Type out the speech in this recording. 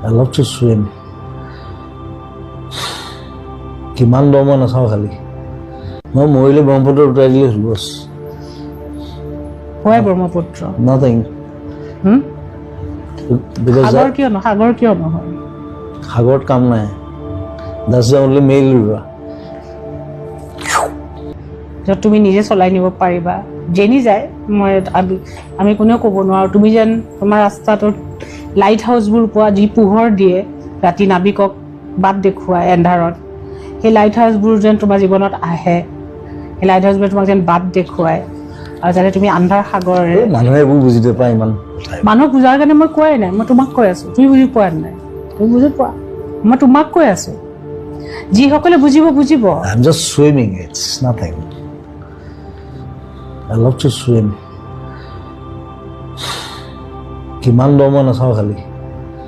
I love to swim. কিমান দ মই নাচাওঁ খালি মই মৰিলে ব্ৰহ্মপুত্ৰ উঠাই দিলে হ'ল বছ হয় ব্ৰহ্মপুত্ৰ নাথিং সাগৰ কিয় নহয় সাগৰত কাম নাই that's the only male river য'ত তুমি নিজে চলাই নিব পাৰিবা জেনি যায় মই আমি কোনেও ক'ব নোৱাৰো তুমি যেন তোমাৰ ৰাস্তাটোত লাইট হাউচবোৰ পোৱা যি পোহৰ দিয়ে ৰাতি নাবিকক বাট দেখুৱাই এন্ধাৰত সেই লাইট হাউচবোৰ যেন তোমাৰ জীৱনত আহে সেই লাইট হাউচবোৰে তোমাক যেন বাট দেখুৱাই আৰু যাতে তুমি আন্ধাৰ সাগৰেৰে মানুহে এইবোৰ বুজি নাপায় ইমান মানুহ বুজাৰ কাৰণে মই কোৱাই নাই মই তোমাক কৈ আছো তুমি বুজি পোৱা নাই তুমি বুজি পোৱা মই তোমাক কৈ আছো যিসকলে বুজিব I'm just swimming it's nothing I love to swim কিমান দ মই নাচাওঁ খালি